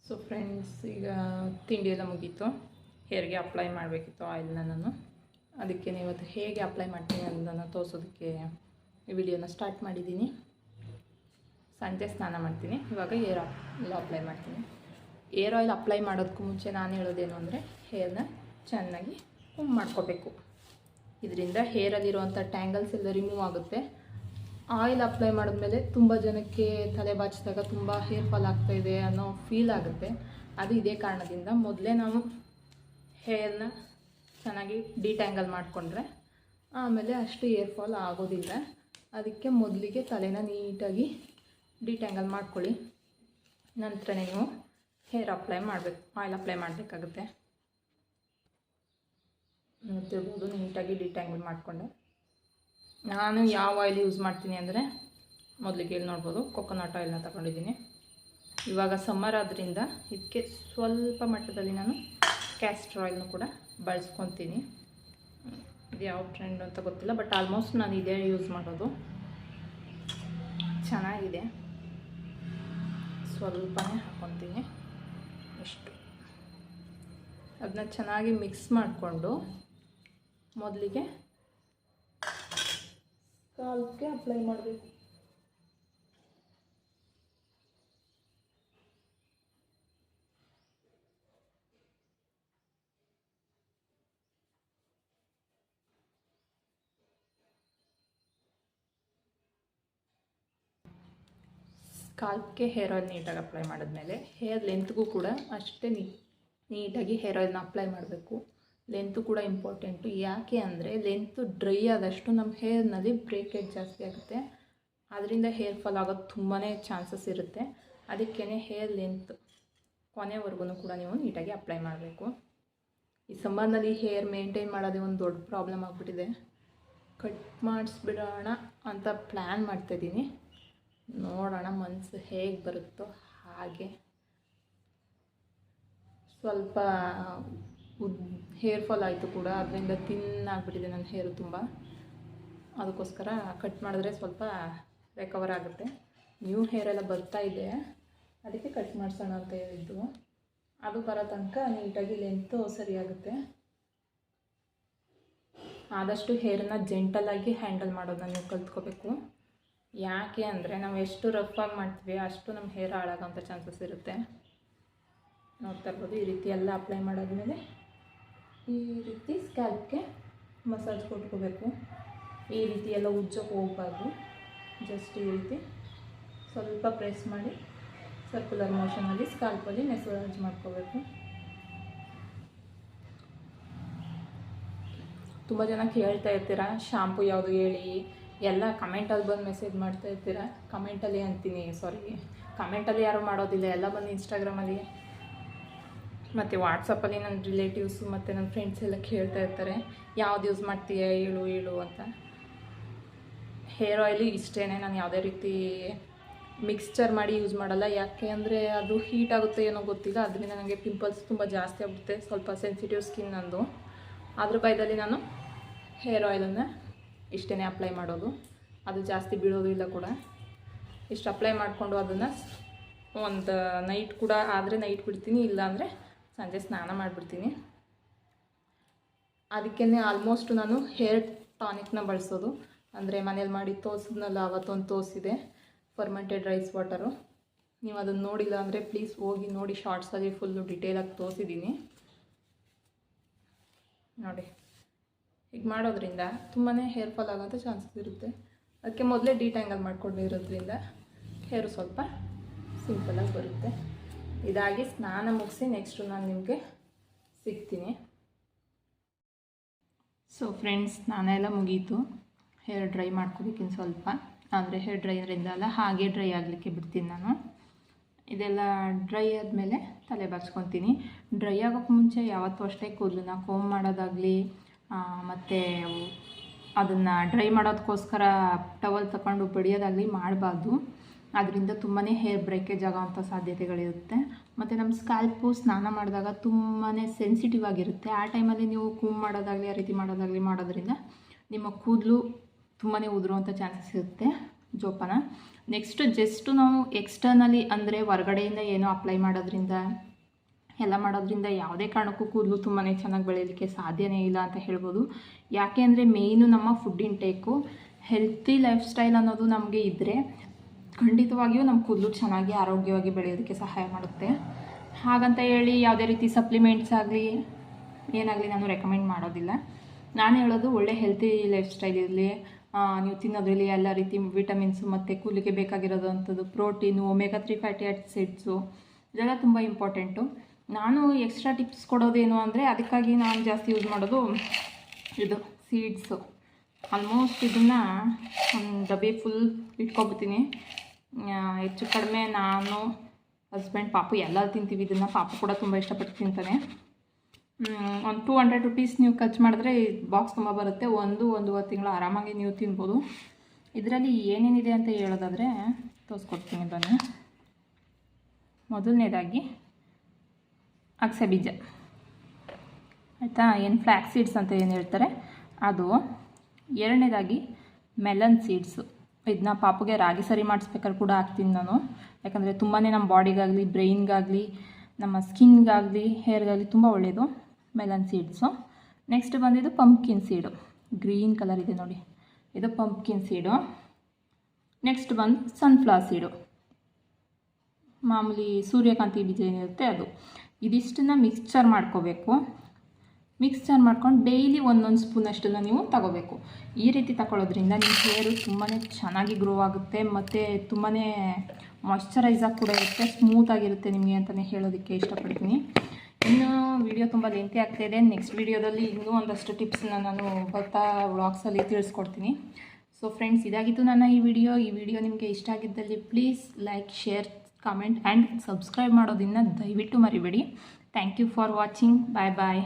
So friends, ಈಗ ತಿಂಡಿ ಎಲ್ಲ ಮುಗೀತು. ಹೇರ್ಗೆ ಅಪ್ಲೈ ಮಾಡಬೇಕಿತ್ತು ಆಯಿಲ್ನ. ನಾನು ಅದಕ್ಕೆ ಇವತ್ತು ಹೇಗೆ ಅಪ್ಲೈ ಮಾಡ್ತೀನಿ ಅನ್ನೋದನ್ನು ತೋರಿಸೋದಕ್ಕೆ ಈ ವಿಡಿಯೋನ ಸ್ಟಾರ್ಟ್ ಮಾಡಿದ್ದೀನಿ. ಸಂಜೆ ಸ್ನಾನ ಮಾಡ್ತೀನಿ, ಇವಾಗ ಏರ್ ಆಯಿಲ್ ಅಪ್ಲೈ ಮಾಡ್ತೀನಿ. ಏರ್ ಆಯಿಲ್ ಅಪ್ಲೈ ಮಾಡೋದಕ್ಕೂ ಮುಂಚೆ ನಾನು ಹೇಳೋದೇನು ಅಂದರೆ, ಹೇರ್ನ ಚೆನ್ನಾಗಿ ಕುಮ್ ಮಾಡ್ಕೋಬೇಕು. ಇದರಿಂದ ಹೇರಲ್ಲಿರುವಂಥ ಟ್ಯಾಂಗಲ್ಸ್ ಎಲ್ಲ ರಿಮೂವ್ ಆಗುತ್ತೆ. ಆಯಿಲ್ ಅಪ್ಲೈ ಮಾಡಿದ್ಮೇಲೆ ತುಂಬ ಜನಕ್ಕೆ ತಲೆ ಬಾಚಿದಾಗ ತುಂಬ ಹೇರ್ ಫಾಲ್ ಆಗ್ತಾಯಿದೆ ಅನ್ನೋ ಫೀಲ್ ಆಗುತ್ತೆ. ಅದು ಇದೇ ಕಾರಣದಿಂದ ಮೊದಲೇ ನಾವು ಹೇರ್ನ ಚೆನ್ನಾಗಿ ಡಿಟ್ಯಾಂಗಲ್ ಮಾಡಿಕೊಂಡ್ರೆ ಆಮೇಲೆ ಅಷ್ಟು ಹೇರ್ ಫಾಲ್ ಆಗೋದಿಲ್ಲ. ಅದಕ್ಕೆ ಮೊದಲಿಗೆ ತಲೆನ ನೀಟಾಗಿ ಡಿಟ್ಯಾಂಗಲ್ ಮಾಡ್ಕೊಳ್ಳಿ. ನಂತರ ನೀವು ಹೇರ್ ಅಪ್ಲೈ ಮಾಡಬೇಕು, ಆಯಿಲ್ ಅಪ್ಲೈ ಮಾಡಬೇಕಾಗುತ್ತೆ. ನೋಡ್ತಿರ್ಬೋದು, ನೀಟಾಗಿ ಡಿಟ್ಯಾಂಗಲ್ ಮಾಡಿಕೊಂಡೆ. ನಾನು ಯಾವ ಆಯಿಲ್ ಯೂಸ್ ಮಾಡ್ತೀನಿ ಅಂದರೆ, ಮೊದಲಿಗೆ ಇಲ್ಲಿ ನೋಡ್ಬೋದು, ಕೊಕೊನಟ್ ಆಯಿಲ್ನ ತಗೊಂಡಿದ್ದೀನಿ. ಇವಾಗ ಸಮ್ಮರ್ ಆದ್ದರಿಂದ ಇದಕ್ಕೆ ಸ್ವಲ್ಪ ಮಟ್ಟದಲ್ಲಿ ನಾನು ಕ್ಯಾಸ್ಟರ್ ಆಯಿಲ್ನ ಕೂಡ ಬಳಸ್ಕೊತೀನಿ. ಇದು ಯಾವ ಟ್ರೆಂಡ್ ಅಂತ ಗೊತ್ತಿಲ್ಲ, ಬಟ್ ಆಲ್ಮೋಸ್ಟ್ ನಾನು ಇದೇ ಯೂಸ್ ಮಾಡೋದು. ಚೆನ್ನಾಗಿದೆ. ಸ್ವಲ್ಪನೇ ಹಾಕ್ಕೊತೀನಿ, ಇಷ್ಟು. ಅದನ್ನ ಚೆನ್ನಾಗಿ ಮಿಕ್ಸ್ ಮಾಡಿಕೊಂಡು ಮೊದಲಿಗೆ ಸ್ಕಾಲ್ಪ್ಗೆ ಅಪ್ಲೈ ಮಾಡಬೇಕು. ಸ್ಕಾಲ್ಪ್ಗೆ ಹೇರ್ ಆಯಿಲ್ ನೀಟಾಗಿ ಅಪ್ಲೈ ಮಾಡಿದ್ಮೇಲೆ ಹೇರ್ ಲೆಂತ್ಗೂ ಕೂಡ ಅಷ್ಟೇ ನೀಟಾಗಿ ಹೇರ್ ಆಯಿಲ್ನ ಅಪ್ಲೈ ಮಾಡಬೇಕು. ಲೆಂತು ಕೂಡ ಇಂಪಾರ್ಟೆಂಟು. ಯಾಕೆ ಅಂದರೆ, ಲೆಂತು ಡ್ರೈ ಆದಷ್ಟು ನಮ್ಮ ಹೇರ್ನಲ್ಲಿ ಬ್ರೇಕೇಜ್ ಜಾಸ್ತಿ ಆಗುತ್ತೆ. ಅದರಿಂದ ಹೇರ್ ಫಾಲ್ ಆಗೋದು ತುಂಬಾ ಚಾನ್ಸಸ್ ಇರುತ್ತೆ. ಅದಕ್ಕೇ ಹೇರ್ ಲೆಂತ್ ಕೊನೆವರೆಗೂ ಕೂಡ ನೀವು ನೀಟಾಗಿ ಅಪ್ಲೈ ಮಾಡಬೇಕು. ಈ ಸಮ್ಮರ್ನಲ್ಲಿ ಹೇರ್ ಮೇಂಟೈನ್ ಮಾಡೋದೇ ಒಂದು ದೊಡ್ಡ ಪ್ರಾಬ್ಲಮ್ ಆಗಿಬಿಟ್ಟಿದೆ. ಕಟ್ ಮಾಡಿಸ್ಬಿಡೋಣ ಅಂತ ಪ್ಲ್ಯಾನ್ ಮಾಡ್ತಾಯಿದ್ದೀನಿ. ನೋಡೋಣ ಮನಸ್ಸು ಹೇಗೆ ಬರುತ್ತೋ ಹಾಗೆ. ಸ್ವಲ್ಪ ಹೇರ್ ಫಾಲ್ ಆಯಿತು ಕೂಡ, ಅದರಿಂದ ತಿನ್ನಾಗ್ಬಿಟ್ಟಿದೆ ನನ್ನ ಹೇರು ತುಂಬ. ಅದಕ್ಕೋಸ್ಕರ ಕಟ್ ಮಾಡಿದ್ರೆ ಸ್ವಲ್ಪ ರಿಕವರ್ ಆಗುತ್ತೆ. ನ್ಯೂ ಹೇರೆಲ್ಲ ಬರ್ತಾ ಇದೆ, ಅದಕ್ಕೆ ಕಟ್ ಮಾಡಿಸೋಣ ಅಂತ ಹೇಳಿದ್ದು. ಅದು ಬರೋ ತನಕ ನೀಟಾಗಿ ಲೆಂತು ಸರಿಯಾಗುತ್ತೆ. ಆದಷ್ಟು ಹೇರನ್ನ ಜೆಂಟಲಾಗಿ ಹ್ಯಾಂಡಲ್ ಮಾಡೋದನ್ನ ನೀವು ಕಲ್ತ್ಕೋಬೇಕು. ಯಾಕೆ ಅಂದರೆ, ನಾವು ಎಷ್ಟು ರಫಾಗಿ ಮಾಡ್ತೀವಿ ಅಷ್ಟು ನಮ್ಮ ಹೇರ್ ಹಾಳಾಗೋಂಥ ಚಾನ್ಸಸ್ ಇರುತ್ತೆ. ನೋಡ್ತಾ ಇರ್ಬೋದು, ಈ ರೀತಿ ಎಲ್ಲ ಅಪ್ಲೈ ಮಾಡಾದ್ಮೇಲೆ ಈ ರೀತಿ ಸ್ಕ್ಯಾಲ್ಪ್ಗೆ ಮಸಾಜ್ ಕೊಟ್ಕೋಬೇಕು. ಈ ರೀತಿ ಎಲ್ಲ ಉಜ್ಜೋಕೆ ಹೋಗಬಾರ್ದು. ಜಸ್ಟ್ ಈ ರೀತಿ ಸ್ವಲ್ಪ ಪ್ರೆಸ್ ಮಾಡಿ ಸರ್ಕ್ಯುಲರ್ ಮೋಷನಲ್ಲಿ ಸ್ಕ್ಯಾಲ್ಪಲ್ಲಿ ಮಸಾಜ್ ಮಾಡ್ಕೋಬೇಕು. ತುಂಬ ಜನ ಕೇಳ್ತಾ ಇರ್ತೀರ, ಶಾಂಪು ಯಾವುದು ಹೇಳಿ ಎಲ್ಲ ಕಮೆಂಟಲ್ಲಿ ಬಂದು ಮೆಸೇಜ್ ಮಾಡ್ತಾ ಇರ್ತೀರ. ಕಮೆಂಟಲ್ಲಿ ಯಾರೂ ಮಾಡೋದಿಲ್ಲ, ಎಲ್ಲ ಬಂದು ಇನ್ಸ್ಟಾಗ್ರಾಮಲ್ಲಿ ಮತ್ತು ವಾಟ್ಸಪ್ಪಲ್ಲಿ ನನ್ನ ರಿಲೇಟಿವ್ಸು ಮತ್ತು ನನ್ನ ಫ್ರೆಂಡ್ಸ್ ಎಲ್ಲ ಕೇಳ್ತಾ ಇರ್ತಾರೆ, ಯಾವ್ದು ಯೂಸ್ ಮಾಡ್ತೀಯ ಹೇಳು ಅಂತ. ಹೇರ್ ಆಯಿಲು ಇಷ್ಟೇ, ನಾನು ಯಾವುದೇ ರೀತಿ ಮಿಕ್ಸ್ಚರ್ ಮಾಡಿ ಯೂಸ್ ಮಾಡಲ್ಲ. ಯಾಕೆ ಅಂದರೆ ಅದು ಹೀಟ್ ಆಗುತ್ತೆ ಏನೋ ಗೊತ್ತಿಲ್ಲ, ಅದರಿಂದ ನನಗೆ ಪಿಂಪಲ್ಸ್ ತುಂಬ ಜಾಸ್ತಿ ಆಗುತ್ತೆ. ಸ್ವಲ್ಪ ಸೆನ್ಸಿಟಿವ್ ಸ್ಕಿನ್ ನಂದು. ಅದ್ರ ಭಯದಲ್ಲಿ ನಾನು ಹೇರ್ ಆಯಿಲನ್ನು ಇಷ್ಟೇ ಅಪ್ಲೈ ಮಾಡೋದು. ಅದು ಜಾಸ್ತಿ ಬೀಳೋದು ಇಲ್ಲ ಕೂಡ. ಇಷ್ಟು ಅಪ್ಲೈ ಮಾಡಿಕೊಂಡು ಅದನ್ನು ಒಂದು ನೈಟ್ ಕೂಡ ಆದರೆ ನೈಟ್ ಬಿಡ್ತೀನಿ, ಇಲ್ಲಾಂದರೆ ಸಂಜೆ ಸ್ನಾನ ಮಾಡಿಬಿಡ್ತೀನಿ. ಅದಕ್ಕೇ ಆಲ್ಮೋಸ್ಟ್ ನಾನು ಹೇರ್ ಟಾನಿಕ್ನ ಬಳಸೋದು. ಅಂದರೆ ಮನೇಲಿ ಮಾಡಿ ತೋರಿಸಿದ್ನಲ್ಲ, ಅವತ್ತೊಂದು ತೋರಿಸಿದೆ, ಫರ್ಮೆಂಟೆಡ್ ರೈಸ್ ವಾಟರು. ನೀವು ಅದನ್ನು ನೋಡಿಲ್ಲ ಅಂದರೆ ಪ್ಲೀಸ್ ಹೋಗಿ ನೋಡಿ, ಶಾರ್ಟ್ಸಲ್ಲಿ ಫುಲ್ಲು ಡಿಟೇಲಾಗಿ ತೋರಿಸಿದ್ದೀನಿ ನೋಡಿ. ಹೀಗೆ ಮಾಡೋದ್ರಿಂದ ತುಂಬಾ ಹೇರ್ ಫಾಲ್ ಆಗೋಂಥ ಚಾನ್ಸಸ್ ಇರುತ್ತೆ. ಅದಕ್ಕೆ ಮೊದಲೇ ಡಿಟ್ಯಾಂಗಲ್ ಮಾಡ್ಕೊಂಡಿರೋದ್ರಿಂದ ಹೇರು ಸ್ವಲ್ಪ ಸಿಂಪಲಾಗಿ ಬರುತ್ತೆ. ಇದಾಗಿ ಸ್ನಾನ ಮುಗಿಸಿ ನೆಕ್ಸ್ಟು ನಾನು ನಿಮಗೆ ಸಿಗ್ತೀನಿ. ಸೊ ಫ್ರೆಂಡ್ಸ್, ಸ್ನಾನ ಎಲ್ಲ ಮುಗೀತು. ಹೇರ್ ಡ್ರೈ ಮಾಡ್ಕೋಬೇಕಿನ್ನು ಸ್ವಲ್ಪ. ಅಂದರೆ ಹೇರ್ ಡ್ರೈಯರಿಂದ ಅಲ್ಲ, ಹಾಗೆ ಡ್ರೈ ಆಗಲಿಕ್ಕೆ ಬಿಡ್ತೀನಿ ನಾನು. ಇದೆಲ್ಲ ಡ್ರೈ ಆದಮೇಲೆ ತಲೆ ಬಾಚ್ಕೊತೀನಿ. ಡ್ರೈ ಆಗೋಕ್ಕೆ ಮುಂಚೆ ಯಾವತ್ತೂ ಅಷ್ಟೇ ಕೂದಲನ್ನ ಕೋಂಬ್ ಮಾಡೋದಾಗಲಿ ಮತ್ತು ಅದನ್ನು ಡ್ರೈ ಮಾಡೋದಕ್ಕೋಸ್ಕರ ಟವಲ್ ತಗೊಂಡು ಬಡಿಯೋದಾಗಲಿ ಮಾಡಬಾರ್ದು. ಅದರಿಂದ ತುಂಬಾ ಹೇರ್ ಬ್ರೇಕೇಜ್ ಆಗೋವಂಥ ಸಾಧ್ಯತೆಗಳಿರುತ್ತೆ. ಮತ್ತು ನಮ್ಮ ಸ್ಕ್ಯಾಲ್ಪು ಸ್ನಾನ ಮಾಡಿದಾಗ ತುಂಬಾ ಸೆನ್ಸಿಟಿವ್ ಆಗಿರುತ್ತೆ. ಆ ಟೈಮಲ್ಲಿ ನೀವು ಕೂಮ್ ಮಾಡೋದಾಗಲಿ ಆ ರೀತಿ ಮಾಡೋದ್ರಿಂದ ನಿಮ್ಮ ಕೂದಲು ತುಂಬಾ ಉದುರುವಂಥ ಚಾನ್ಸಸ್ ಇರುತ್ತೆ. ಜೋಪಾನ. ನೆಕ್ಸ್ಟ್ ಜಸ್ಟ್ ನಾವು ಎಕ್ಸ್ಟರ್ನಲಿ ಅಂದರೆ ಹೊರಗಡೆಯಿಂದ ಏನೋ ಅಪ್ಲೈ ಮಾಡೋದ್ರಿಂದ ಎಲ್ಲ ಮಾಡೋದ್ರಿಂದ ಯಾವುದೇ ಕಾರಣಕ್ಕೂ ಕೂದಲು ತುಂಬಾ ಚೆನ್ನಾಗಿ ಬೆಳೆಯಲಿಕ್ಕೆ ಸಾಧ್ಯನೇ ಇಲ್ಲ ಅಂತ ಹೇಳ್ಬೋದು. ಯಾಕೆ ಅಂದರೆ ಮೇಯ್ನು ನಮ್ಮ food intake, healthy life style ಅನ್ನೋದು ನಮಗೆ ಇದ್ದರೆ ಖಂಡಿತವಾಗಿಯೂ ನಮ್ಮ ಕೂದಲು ಚೆನ್ನಾಗಿ ಆರೋಗ್ಯವಾಗಿ ಬೆಳೆಯೋದಕ್ಕೆ ಸಹಾಯ ಮಾಡುತ್ತೆ. ಹಾಗಂತ ಹೇಳಿ ಯಾವುದೇ ರೀತಿ ಸಪ್ಲಿಮೆಂಟ್ಸ್ ಆಗಲಿ ಏನಾಗಲಿ ನಾನು ರೆಕಮೆಂಡ್ ಮಾಡೋದಿಲ್ಲ. ನಾನು ಹೇಳೋದು ಒಳ್ಳೆ ಹೆಲ್ತಿ ಲೈಫ್ ಸ್ಟೈಲ್ ಇರಲಿ, ನೀವು ತಿನ್ನೋದ್ರಲ್ಲಿ ಎಲ್ಲ ರೀತಿ ವಿಟಮಿನ್ಸು ಮತ್ತು ಕೂದಲಿಗೆ ಬೇಕಾಗಿರೋದು ಅಂಥದ್ದು ಪ್ರೋಟೀನು, ಒಮೆಗಾ 3 ಫ್ಯಾಟಿ ಆ್ಯಸಿಡ್ಸು ಇದೆಲ್ಲ ತುಂಬ ಇಂಪಾರ್ಟೆಂಟು. ನಾನು ಎಕ್ಸ್ಟ್ರಾ ಟಿಪ್ಸ್ ಕೊಡೋದೇನು ಅಂದರೆ ಅದಕ್ಕಾಗಿ ನಾನು ಜಾಸ್ತಿ ಯೂಸ್ ಮಾಡೋದು ಇದು ಸೀಡ್ಸು. ಆಲ್ಮೋಸ್ಟ್ ಇದನ್ನು ಒಂದು ಡಬ್ಬಿ ಫುಲ್ ಇಟ್ಕೊಬಿಡ್ತೀನಿ. ಹೆಚ್ಚು ಕಡಿಮೆ ನಾನು, ಹಸ್ಬೆಂಡ್, ಪಾಪು ಎಲ್ಲ ತಿಂತೀವಿ ಇದನ್ನು. ಪಾಪು ಕೂಡ ತುಂಬ ಇಷ್ಟಪಟ್ಟು ತಿಂತಾನೆ. ಒಂದು 200 ರುಪೀಸ್ ನೀವು ಖರ್ಚು ಮಾಡಿದ್ರೆ ಬಾಕ್ಸ್ ತುಂಬ ಬರುತ್ತೆ. ಒಂದೂವರೆ ತಿಂಗಳು ಆರಾಮಾಗಿ ನೀವು ತಿನ್ಬೋದು. ಇದರಲ್ಲಿ ಏನೇನಿದೆ ಅಂತ ಹೇಳೋದಾದರೆ ತೋರಿಸ್ಕೊಡ್ತೀನಿ ಬನ್ನಿ. ಮೊದಲನೇದಾಗಿ ಅಗಸೆ ಬೀಜ ಆಯಿತಾ, ಏನು ಫ್ಲ್ಯಾಕ್ಸ್ ಸೀಡ್ಸ್ ಅಂತ ಏನು ಹೇಳ್ತಾರೆ ಅದು. ಎರಡನೇದಾಗಿ ಮೆಲನ್ ಸೀಡ್ಸು. ಇದನ್ನ ಪಾಪುಗೆ ರಾಗಿ ಸರಿ ಮಾಡಿಸ್ಬೇಕಾದ್ರೆ ಕೂಡ ಹಾಕ್ತೀನಿ ನಾನು. ಯಾಕಂದರೆ ತುಂಬಾ ನಮ್ಮ ಬಾಡಿಗಾಗಲಿ, ಬ್ರೈನ್ಗಾಗಲಿ, ನಮ್ಮ ಸ್ಕಿನ್ಗಾಗಲಿ, ಹೇರ್ಗಾಗಲಿ ತುಂಬ ಒಳ್ಳೆಯದು ಮೆಲನ್ ಸೀಡ್ಸು. ನೆಕ್ಸ್ಟ್ ಬಂದಿದ್ದು ಪಂಪ್ಕಿನ್ ಸೀಡು, ಗ್ರೀನ್ ಕಲರ್ ಇದೆ ನೋಡಿ, ಇದು ಪಂಪ್ಕಿನ್ ಸೀಡು. ನೆಕ್ಸ್ಟ್ ಬಂದು ಸನ್ಫ್ಲವರ್ ಸೀಡು, ಮಾಮೂಲಿ ಸೂರ್ಯಕಾಂತಿ ಬೀಜ ಏನಿರುತ್ತೆ ಅದು. ಇದಿಷ್ಟನ್ನು ಮಿಕ್ಸ್ಚರ್ ಮಾಡ್ಕೋಬೇಕು. ಮಿಕ್ಸ್ಚರ್ ಮಾಡ್ಕೊಂಡು ಡೈಲಿ ಒಂದೊಂದು ಸ್ಪೂನಷ್ಟನ್ನು ನೀವು ತಗೋಬೇಕು. ಈ ರೀತಿ ತಗೊಳ್ಳೋದ್ರಿಂದ ನಿಮ್ಮ ಹೇರು ತುಂಬಾ ಚೆನ್ನಾಗಿ ಗ್ರೋ ಆಗುತ್ತೆ ಮತ್ತು ತುಂಬಾ ಮಾಯ್ಶ್ಚರೈಸಾಗಿ ಕೂಡ ಇರುತ್ತೆ, ಸ್ಮೂತಾಗಿರುತ್ತೆ ನಿಮಗೆ ಅಂತಲೇ ಹೇಳೋದಕ್ಕೆ ಇಷ್ಟಪಡ್ತೀನಿ. ಇನ್ನು ವಿಡಿಯೋ ತುಂಬ ಲೆಂತಿ ಆಗ್ತಾಯಿದೆ. ನೆಕ್ಸ್ಟ್ ವಿಡಿಯೋದಲ್ಲಿ ಇನ್ನೂ ಒಂದಷ್ಟು ಟಿಪ್ಸನ್ನ ನಾನು ಬರ್ತಾ ವ್ಲಾಗ್ಸಲ್ಲಿ ತಿಳಿಸ್ಕೊಡ್ತೀನಿ. ಸೊ ಫ್ರೆಂಡ್ಸ್, ಇದಾಗಿತ್ತು ನನ್ನ ಈ ವಿಡಿಯೋ ನಿಮಗೆ ಇಷ್ಟ ಆಗಿದ್ದಲ್ಲಿ please like, share, comment and subscribe ಮಾಡೋದನ್ನು ದಯವಿಟ್ಟು ಮರಿಬೇಡಿ. Thank you for watching. Bye bye.